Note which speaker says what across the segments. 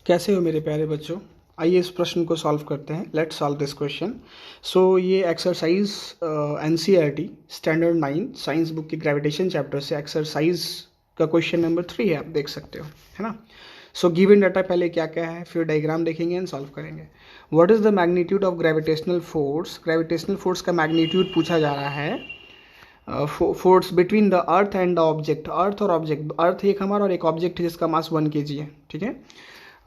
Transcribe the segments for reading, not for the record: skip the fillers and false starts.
Speaker 1: कैसे हो मेरे प्यारे बच्चों। आइए इस प्रश्न को सॉल्व करते हैं। Let's solve this question. So ये exercise NCERT standard 9 science book की ग्रेविटेशन चैप्टर से एक्सरसाइज का क्वेश्चन नंबर 3 है, आप देख सकते हो, है ना। सो गिवन डाटा पहले क्या क्या है, फिर डायग्राम देखेंगे एंड सॉल्व करेंगे। What is the magnitude of gravitational force. Gravitational force का मैग्नीट्यूड पूछा जा रहा है। Force between the earth and the object. Earth और ऑब्जेक्ट, अर्थ एक हमारा और एक ऑब्जेक्ट है जिसका मास 1 kg है, ठीक है।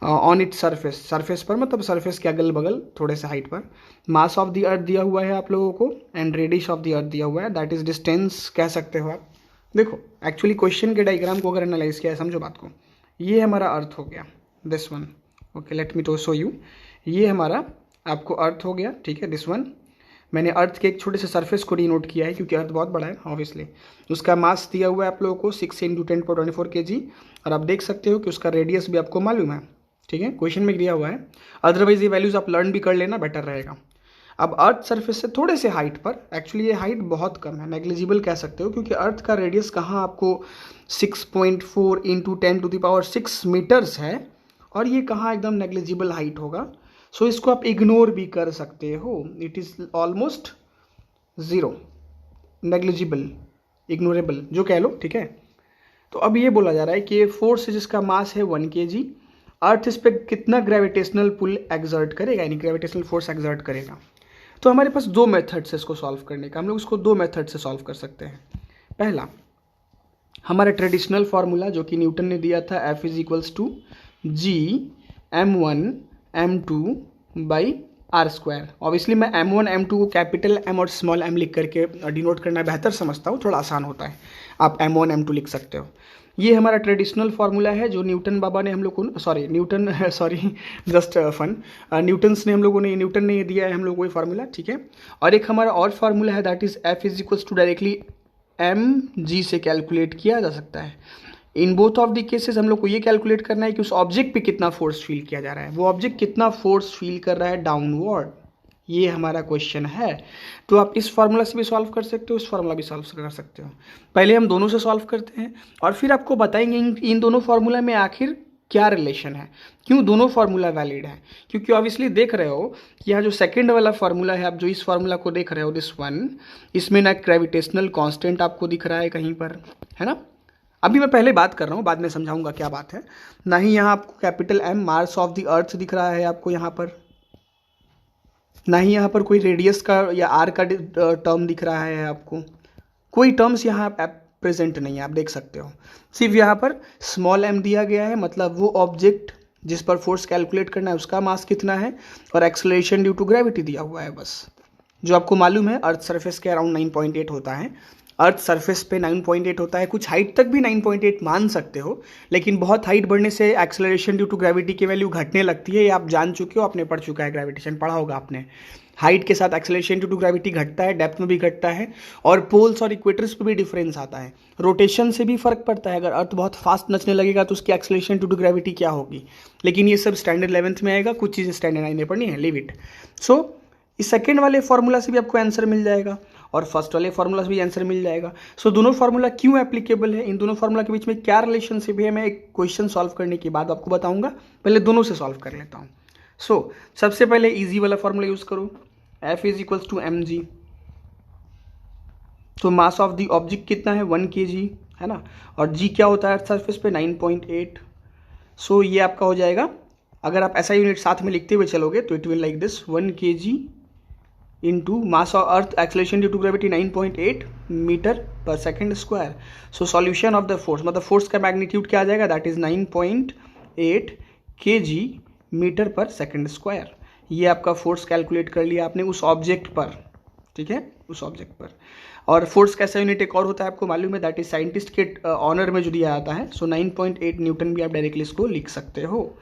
Speaker 1: ऑन इट सरफेस, सरफेस पर मतलब सरफेस के अगल बगल थोड़े से हाइट पर। मास ऑफ द अर्थ दिया हुआ है आप लोगों को and radius of the earth दिया हुआ है, दैट इज डिस्टेंस कह सकते हो आप। देखो एक्चुअली क्वेश्चन के डायग्राम को अगर एनालाइज किया है, समझो बात को। ये हमारा अर्थ हो गया, this one, okay let me to show you. ये हमारा आपको अर्थ हो गया, ठीक है, दिस वन। मैंने अर्थ के एक छोटे से सरफेस को डिनोट किया है क्योंकि अर्थ बहुत बड़ा है ऑब्वियसली। उसका मास दिया हुआ है आप लोगों को 6 × 10⁴ kg, और आप देख सकते हो कि उसका रेडियस भी आपको मालूम है, ठीक है, क्वेश्चन में दिया हुआ है। अदरवाइज ये वैल्यूज आप लर्न भी कर लेना, बेटर रहेगा। अब अर्थ सरफेस से थोड़े से हाइट पर, एक्चुअली ये हाइट बहुत कम है, नेग्लिजिबल कह सकते हो, क्योंकि अर्थ का रेडियस कहाँ आपको 6.4 × 10⁶ मीटर्स है, और ये कहाँ एकदम नेग्लिजिबल हाइट होगा। सो इसको आप इग्नोर भी कर सकते हो, it is almost zero, negligible, ignorable जो कह लो, ठीक है। तो अब ये बोला जा रहा है कि ये फोर्स है जिसका मास है 1 kg, अर्थ इस पर कितना ग्रेविटेशनल पुल एक्सर्ट करेगा, यानी ग्रेविटेशनल फोर्स एक्सर्ट करेगा। तो हमारे पास दो मेथड से इसको सॉल्व करने का, हम लोग इसको दो मेथड से सॉल्व कर सकते हैं। पहला हमारा ट्रेडिशनल फार्मूला जो कि न्यूटन ने दिया था, F = G m1m2/r²। ऑब्वियसली मैं m1 m2 को कैपिटल M और स्मॉल m लिख करके डिनोट करना बेहतर समझता हूँ, थोड़ा आसान होता है, आप m1 m2 लिख सकते हो। ये हमारा ट्रेडिशनल फार्मूला है जो न्यूटन बाबा ने हम लोग को, जस्ट फन, न्यूटन ने दिया है हम लोग को ये फार्मूला, ठीक है। और एक हमारा और फार्मूला है, that is F = directly mg से कैलकुलेट किया जा सकता है। In both of the cases हम लोग को ये कैलकुलेट करना है कि उस ऑब्जेक्ट पे कितना फोर्स फील किया जा रहा है, वो ऑब्जेक्ट कितना फोर्स फील कर रहा है डाउनवर्ड, ये हमारा क्वेश्चन है। तो आप इस फार्मूला से भी सॉल्व कर सकते हो, इस फार्मूला भी सॉल्व कर सकते हो। पहले हम दोनों से सॉल्व करते हैं और फिर आपको बताएंगे इन दोनों फार्मूला में आखिर क्या रिलेशन है, क्यों दोनों फार्मूला वैलिड है। क्योंकि ऑब्वियसली देख रहे हो कि यहाँ जो सेकंड वाला फार्मूला है, आप जो इस फार्मूला को देख रहे हो, दिस वन, इसमें ना ग्रेविटेशनल कांस्टेंट आपको दिख रहा है कहीं पर, है ना। अभी मैं पहले बात कर रहा हूँ, बाद में समझाऊंगा क्या बात है। ना ही यहाँ आपको capital M mass of the earth दिख रहा है आपको यहाँ पर, ना ही यहाँ पर कोई रेडियस का या आर का टर्म दिख रहा है आपको, कोई टर्म्स यहाँ प्रेजेंट नहीं है, आप देख सकते हो। सिर्फ यहाँ पर स्मॉल m दिया गया है, मतलब वो ऑब्जेक्ट जिस पर फोर्स कैलकुलेट करना है उसका मास कितना है, और एक्सेलरेशन ड्यू टू ग्रेविटी दिया हुआ है बस। जो आपको मालूम है अर्थ सरफेस के अराउंड 9.8 होता है, अर्थ सरफेस पे 9.8 होता है, कुछ हाइट तक भी 9.8 मान सकते हो, लेकिन बहुत हाइट बढ़ने से एक्सेलरेशन ड्यू टू ग्रेविटी की वैल्यू घटने लगती है। ये आप जान चुके हो, आपने पढ़ चुका है, ग्रेविटेशन पढ़ा होगा आपने। हाइट के साथ एक्सेलरेशन ड्यू टू ग्रेविटी घटता है, डेप्थ में भी घटता है, और पोल्स और इक्वेटर्स पे भी डिफरेंस आता है, रोटेशन से भी फर्क पड़ता है। अगर अर्थ बहुत फास्ट नचने लगेगा तो उसकी एक्सेलरेशन ड्यू टू ग्रेविटी क्या होगी, लेकिन ये सब स्टैंडर्ड 11th में आएगा, कुछ चीज़ें स्टैंडर्ड 9 में पढ़नी है, लीव इट। सो इस सेकेंड वाले फार्मूला से भी आपको आंसर मिल जाएगा और फर्स्ट वाले फार्मूला से भी आंसर मिल जाएगा। सो दोनों फार्मूला क्यों एप्लीकेबल है, इन दोनों फार्मूला के बीच में क्या रिलेशनशिप है, मैं एक क्वेश्चन सॉल्व करने के बाद आपको बताऊंगा। पहले दोनों से सॉल्व कर लेता हूँ। सो सबसे पहले इजी वाला फार्मूला यूज करो, F = mg। तो मास ऑफ द ऑब्जेक्ट कितना है, 1 kg, है ना, और g क्या होता है अर्थ सरफेस पे, 9.8। सो ये आपका हो जाएगा, अगर आप ऐसा यूनिट साथ में लिखते हुए चलोगे तो it will like this, 1 kg into mass of earth acceleration due to gravity 9.8 मीटर/सेकंड²। So solution of the force, मतलब फोर्स का मैग्नीट्यूड क्या आ जाएगा, दैट इज 9.8 kg मीटर/सेकंड²। ये आपका फोर्स कैलकुलेट कर लिया आपने उस ऑब्जेक्ट पर, ठीक है, उस ऑब्जेक्ट पर। और फोर्स कैसा यूनिट एक और होता है आपको मालूम है, दैट इज साइंटिस्ट के ऑनर में जो दिया जाता है। सो 9.8 न्यूटन भी आप डायरेक्टली इसको लिख सकते हो।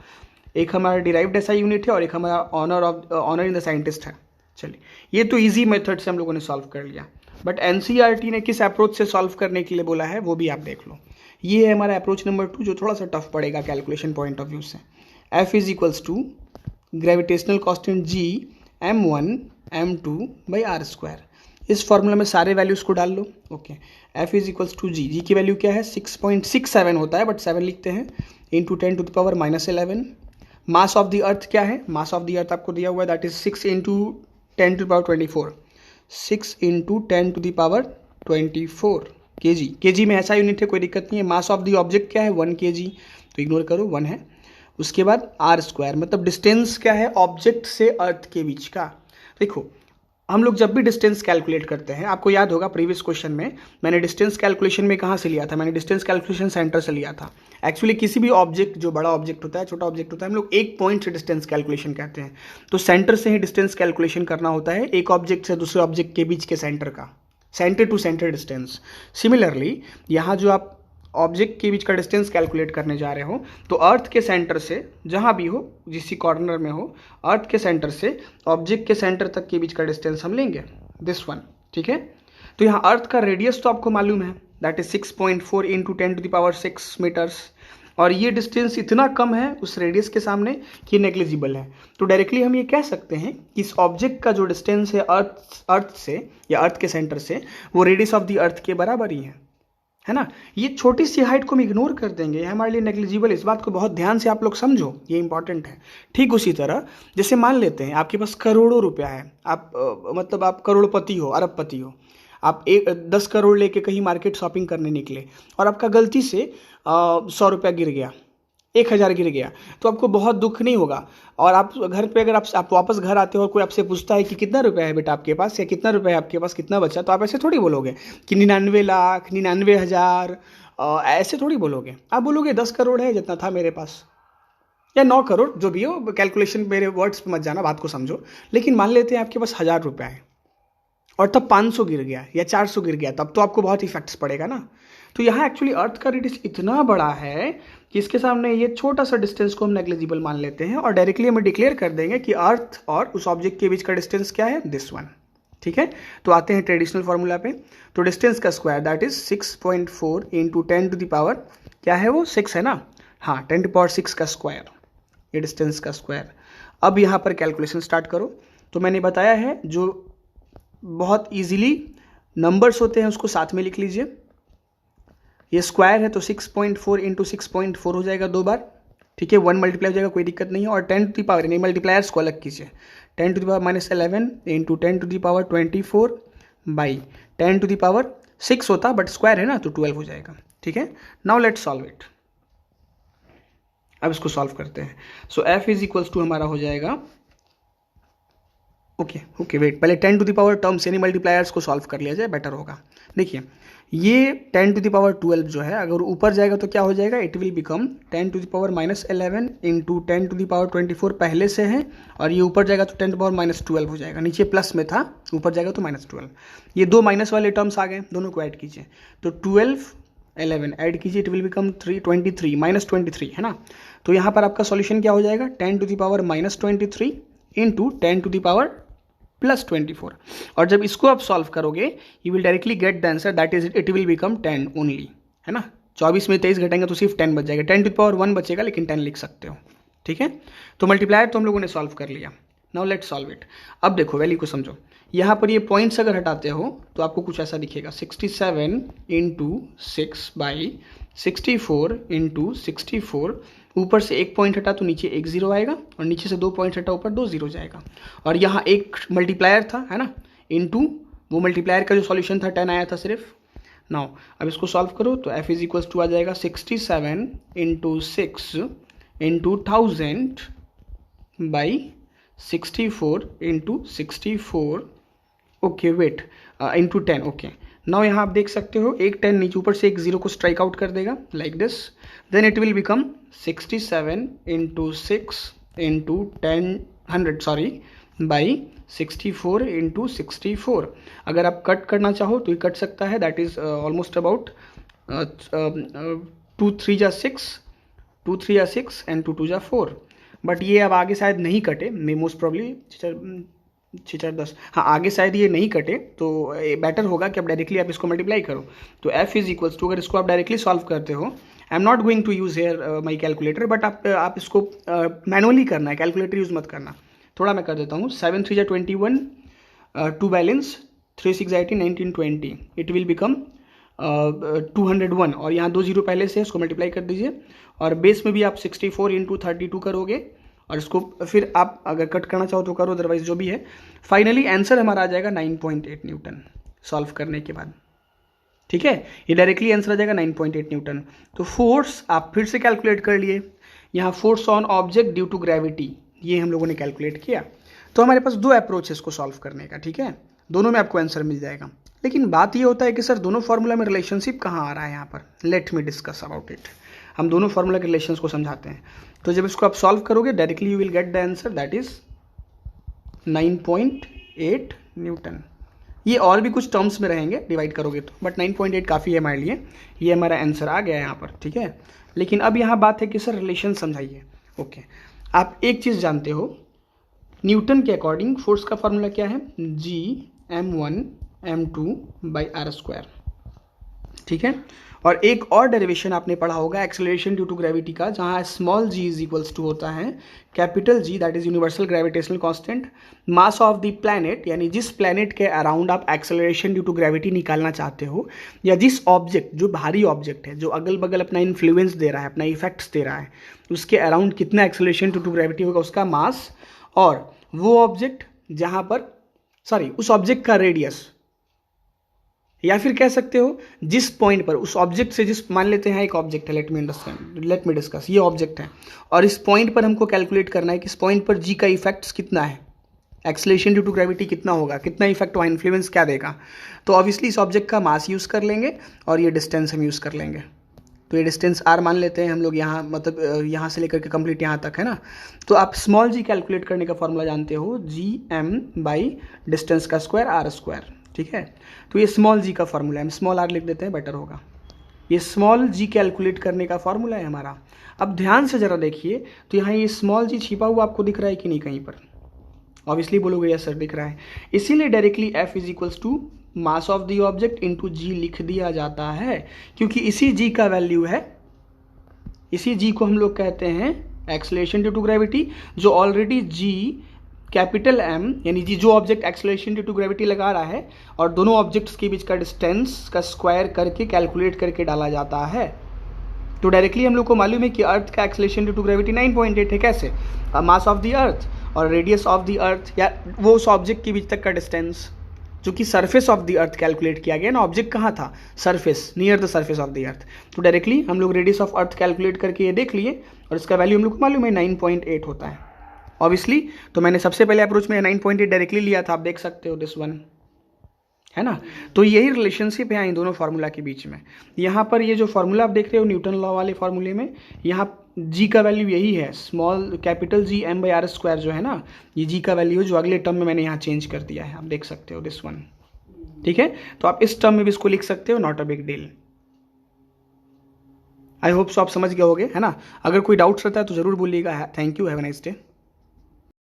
Speaker 1: एक हमारा डिराइव्ड ऐसा यूनिट है और एक हमारा ऑनर इन द साइंटिस्ट है। चलिए, ये तो इजी मेथड से हम लोगों ने सॉल्व कर लिया, बट एनसीईआरटी ने किस अप्रोच से सॉल्व करने के लिए बोला है वो भी आप देख लो। ये है हमारा अप्रोच नंबर 2, जो थोड़ा सा टफ पड़ेगा कैलकुलेशन पॉइंट ऑफ व्यू से। F = gravitational constant G m1 m2/r²। इस फॉर्मूला में सारे वैल्यूज को डाल लो, ओके। F = G की वैल्यू क्या है, 6.67 होता है, बट 7 लिखते हैं, into 10⁻11 mass of the earth क्या है, मास ऑफ द अर्थ आपको दिया हुआ है that is 6 into 10 to the power 24, 6 into 10 to the power 24 KG. KG में ऐसा यूनिट है, कोई दिक्कत नहीं है। मास ऑफ द ऑब्जेक्ट क्या है 1 केजी, तो इग्नोर करो 1 है। उसके बाद आर स्क्वायर मतलब डिस्टेंस क्या है ऑब्जेक्ट से अर्थ के बीच का। देखो हम लोग जब भी डिस्टेंस कैलकुलेट करते हैं, आपको याद होगा प्रीवियस क्वेश्चन में मैंने डिस्टेंस कैलकुलेशन में कहाँ से लिया था, मैंने डिस्टेंस कैलकुलेशन सेंटर से लिया था। एक्चुअली किसी भी ऑब्जेक्ट, जो बड़ा ऑब्जेक्ट होता है छोटा ऑब्जेक्ट होता है, हम लोग एक पॉइंट से डिस्टेंस कैलकुलेशन कहते हैं। तो सेंटर से ही डिस्टेंस कैलकुलेशन करना होता है, एक ऑब्जेक्ट से दूसरे ऑब्जेक्ट के बीच के सेंटर का, centre to centre distance. Similarly यहाँ जो आप ऑब्जेक्ट के बीच का डिस्टेंस कैलकुलेट करने जा रहे हो, तो अर्थ के सेंटर से जहाँ भी हो, जिस कॉर्नर में हो, अर्थ के सेंटर से ऑब्जेक्ट के सेंटर तक के बीच का डिस्टेंस हम लेंगे, दिस वन, ठीक है। तो यहाँ अर्थ का रेडियस तो आपको मालूम है that is 6.4 into 10 to the power 6 metres, और ये डिस्टेंस इतना कम है उस रेडियस के सामने कि नेग्लिजिबल है। तो डायरेक्टली हम ये कह सकते हैं कि इस ऑब्जेक्ट का जो डिस्टेंस है अर्थ से या अर्थ के सेंटर से, वो रेडियस ऑफ द अर्थ के बराबर ही है ना। ये छोटी सी हाइट को हम इग्नोर कर देंगे, हमारे लिए नेग्लिजिबल। इस बात को बहुत ध्यान से आप लोग समझो, ये इंपॉर्टेंट है। ठीक उसी तरह जैसे मान लेते हैं आपके पास करोड़ों रुपया है, आप मतलब आप करोड़पति हो, अरबपति हो, आप 10 करोड़ लेके कहीं मार्केट शॉपिंग करने निकले और आपका गलती से 100 रुपया गिर गया, 1000 गिर गया, तो आपको बहुत दुख नहीं होगा। और आप घर पे अगर आप वापस घर आते हो और कोई आपसे पूछता है कि कितना रुपया है बेटा आपके पास, या कितना रुपया है आपके पास, कितना बचा, तो आप ऐसे थोड़ी बोलोगे कि 99 लाख, 99,000, ऐसे थोड़ी बोलोगे। आप बोलोगे 10 करोड़ है जितना था मेरे पास, या 9 करोड़, जो भी हो, कैलकुलेशन मेरे वर्ड्स पे मत जाना, बात को समझो। लेकिन मान लेते हैं आपके पास 1000 रुपया है और तब 500 गिर गया या 400 गिर गया, तब तो आपको बहुत इफेक्ट्स पड़ेगा ना। तो यहाँ एक्चुअली अर्थ का रेडियस इतना बड़ा है कि इसके सामने ये छोटा सा डिस्टेंस को हम नेग्लिजिबल मान लेते हैं और डायरेक्टली हम डिक्लेयर कर देंगे कि अर्थ और उस ऑब्जेक्ट के बीच का डिस्टेंस क्या है, दिस वन, ठीक है। तो आते हैं ट्रेडिशनल फॉर्मूला पे। तो डिस्टेंस का square that is 6.4 into 10 to the power, क्या है वो 6 है ना, हाँ 10 टू पावर 6 का स्क्वायर, ये डिस्टेंस का स्क्वायर। अब यहाँ पर कैलकुलेशन स्टार्ट करो। तो मैंने बताया है जो बहुत इजीली नंबर्स होते हैं उसको साथ में लिख लीजिए। ये स्क्वायर है तो 6.4 इंटू 6.4 हो जाएगा 2 बार, ठीक है, 1 मल्टीप्लाई हो जाएगा, कोई दिक्कत नहीं है। और 10 टू द पावर, नहीं मल्टीप्लायर्स को अलग कीजिए, 10 to the power -11 into 10 to the power 24 by 10 to the power 6 होता, बट स्क्वायर है ना तो 12 हो जाएगा, ठीक है। Now let's solve it. अब इसको सॉल्व करते हैं। सो f इज इक्वल्स टू हमारा हो जाएगा, ओके वेट, पहले 10 टू द पावर टर्म्स यानी मल्टीप्लायर्स को सॉल्व कर लिया जाए, बेटर होगा। देखिए ये 10 टू द पावर 12 जो है, अगर ऊपर जाएगा तो क्या हो जाएगा, it will become 10 to the power -11 into 10 to the power 24 पहले से है, और ये ऊपर जाएगा तो 10 टू द पावर -12 हो जाएगा। नीचे प्लस में था, ऊपर जाएगा तो -12। ये दो माइनस वाले टर्म्स आ गए, दोनों को ऐड कीजिए, तो 12 11 ऐड कीजिए, इट विल बिकम 23 -23 है ना। तो यहाँ पर आपका सॉल्यूशन क्या हो जाएगा, 10 to the power -23 into 10 to the power +24। और जब इसको आप सॉल्व करोगे you will directly get the answer that is it will become 10 only, है ना। 24 में 23 घटेंगे तो सिर्फ 10 बच जाएगा, 10 टू द पावर 1 बचेगा, लेकिन 10 लिख सकते हो, ठीक है। तो मल्टीप्लायर तो हम लोगों ने सॉल्व कर लिया। Now let's solve it. अब देखो वैल्यू को समझो, यहाँ पर ये पॉइंट्स अगर हटाते हो तो आपको कुछ ऐसा दिखेगा, 67 इंटू 6 बाई 64 इंटू 64, ऊपर से एक पॉइंट हटा तो नीचे एक जीरो आएगा, और नीचे से 2 पॉइंट हटा ऊपर 2 जीरो जाएगा। और यहाँ एक मल्टीप्लायर था, है ना, इनटू वो मल्टीप्लायर का जो सॉल्यूशन था 10 आया था सिर्फ। नाउ अब इसको सॉल्व करो तो f इज इक्वल्स टू आ जाएगा 67 into 6 into 1000 by 64 into 64, okay wait, into 10, okay. Now यहाँ आप देख सकते हो एक 10 नीचे ऊपर से एक जीरो को स्ट्राइक आउट कर देगा like this, then it will become 67 into 6 into 100 sorry by 64 into 64। अगर आप कट करना चाहो तो ये कट सकता है, दैट इज ऑलमोस्ट अबाउट 2 3 जा 6, 2 3 जा 6 एंड 2 2 जा 4। बट ये अब आगे शायद नहीं कटे, मे मोस्ट प्रॉब्ली 6 10, हाँ आगे शायद ये नहीं कटे, तो बेटर होगा कि अब डायरेक्टली आप इसको मल्टीप्लाई करो। तो f इज इक्वल्स टू, अगर इसको आप डायरेक्टली सॉल्व करते हो, I am not going to use here my calculator, but आप इसको मैनुअली करना है, कैलकुलेटर यूज़ मत करना। थोड़ा मैं कर देता हूँ, 7 3 जा 21, 2 बैलेंस 3 6 18 19 20, इट विल बिकम 201, और यहाँ 2 जीरो पहले से उसको मल्टीप्लाई कर दीजिए। और बेस में भी आप 64 इंटू 32 करोगे, और इसको फिर आप अगर कट करना चाहो तो करो, अदरवाइज जो भी है फाइनली आंसर हमारा आ जाएगा 9.8 न्यूटन सॉल्व करने के बाद। ठीक है, ये डायरेक्टली आंसर आ जाएगा 9.8 न्यूटन। तो फोर्स आप फिर से कैलकुलेट कर लिए, यहाँ force on object due to gravity ये हम लोगों ने कैलकुलेट किया। तो हमारे पास दो अप्रोच है इसको सॉल्व करने का, ठीक है, दोनों में आपको आंसर मिल जाएगा। लेकिन बात ये होता है कि सर दोनों फार्मूला में रिलेशनशिप कहाँ आ रहा है यहाँ पर। Let me discuss about it. हम दोनों फार्मूला के रिलेशंस को समझाते हैं। तो जब इसको आप सॉल्व करोगे directly you will get the answer that is 9.8 Newton. ये और भी कुछ टर्म्स में रहेंगे डिवाइड करोगे तो, बट 9.8 काफ़ी है हमारे लिए, ये हमारा आंसर आ गया है यहाँ पर। ठीक है, लेकिन अब यहाँ बात है कि सर रिलेशन समझाइए। ओके, आप एक चीज़ जानते हो, न्यूटन के अकॉर्डिंग फोर्स का फॉर्मूला क्या है, G m1m2/r²। ठीक है, और एक और डेरिवेशन आपने पढ़ा होगा एक्सेलरेशन ड्यू टू ग्रेविटी का, जहाँ small g is equals to होता है capital G, that is universal gravitational constant, mass of the planet, यानी जिस प्लैनेट के अराउंड आप एक्सेलरेशन ड्यू टू ग्रेविटी निकालना चाहते हो, या जिस ऑब्जेक्ट जो भारी ऑब्जेक्ट है जो अगल बगल अपना इन्फ्लुएंस दे रहा है, अपना इफेक्ट्स दे रहा है, उसके अराउंड कितना एक्सेलरेशन ड्यू टू ग्रेविटी होगा उसका मास, और वो ऑब्जेक्ट जहाँ पर उस ऑब्जेक्ट का रेडियस, या फिर कह सकते हो जिस पॉइंट पर उस ऑब्जेक्ट से, जिस मान लेते हैं एक ऑब्जेक्ट है, लेट मी डिस्कस, ये ऑब्जेक्ट है और इस पॉइंट पर हमको कैलकुलेट करना है कि इस पॉइंट पर जी का इफेक्ट कितना है, एक्सेलरेशन ड्यू टू ग्रेविटी कितना होगा, कितना इफेक्ट वहाँ इन्फ्लुएंस क्या देगा। तो ऑब्वियसली इस ऑब्जेक्ट का मास यूज़ कर लेंगे और ये डिस्टेंस हम यूज़ कर लेंगे। तो ये डिस्टेंस r मान लेते हैं हम लोग यहाँ, मतलब यहाँ से लेकर के कंप्लीट यहाँ तक है ना। तो आप स्मॉल g कैलकुलेट करने का फॉर्मूला जानते हो, Gm/डिस्टेंस का स्क्वायर r²। ठीक है, तो ये स्मॉल g का फॉर्मूला है, हम स्मॉल r लिख देते हैं, बेटर होगा। ये स्मॉल g कैलकुलेट करने का फॉर्मूला है हमारा। अब ध्यान से ज़रा देखिए, तो यहाँ ये स्मॉल g छिपा हुआ आपको दिख रहा है कि नहीं कहीं पर, ऑब्वियसली बोलोगे यस सर दिख रहा है, इसीलिए directly F is equals to mass of the object into G लिख दिया जाता है, क्योंकि इसी जी का वैल्यू है, इसी जी को हम लोग कहते हैं एक्सेलरेशन ड्यू टू ग्रेविटी, जो ऑलरेडी जी कैपिटल M, यानी जी जो object acceleration due to gravity लगा रहा है और दोनों ऑब्जेक्ट्स के बीच का डिस्टेंस का स्क्वायर करके कैलकुलेट करके डाला जाता है। तो डायरेक्टली हम लोग को मालूम है कि अर्थ का एक्सेलरेशन ड्यू टू ग्रेविटी 9.8 है। कैसे, मास ऑफ द अर्थ और रेडियस ऑफ द अर्थ, या वो उस ऑब्जेक्ट के बीच तक का डिस्टेंस जो कि surface of the earth calculate किया गया ना, ऑब्जेक्ट कहाँ था, surface, near the surface of the earth. तो डायरेक्टली हम लोग रेडियस ऑफ अर्थ कैलकुलेट करके ये देख लिए और इसका वैल्यू हम लोग को मालूम है 9.8 होता है ऑब्वियसली। तो मैंने सबसे पहले अप्रोच में 9.8 डायरेक्टली लिया था, आप देख सकते हो दिस वन है ना। तो यही रिलेशनशिप है इन दोनों फार्मूला के बीच में। यहाँ पर ये जो फार्मूला आप देख रहे हो न्यूटन लॉ वाले फार्मूले में, यहाँ जी का वैल्यू यही है, स्मॉल कैपिटल G m/r² जो है ना, ये जी का वैल्यू जो अगले टर्म में मैंने यहाँ चेंज कर दिया है, आप देख सकते हो दिस वन। ठीक है, तो आप इस टर्म में भी इसको लिख सकते हो, not a big deal. I hope so आप समझ गए होगे है ना। अगर कोई डाउट्स रहता है तो जरूर बोलिएगा। Thank you, have a nice day.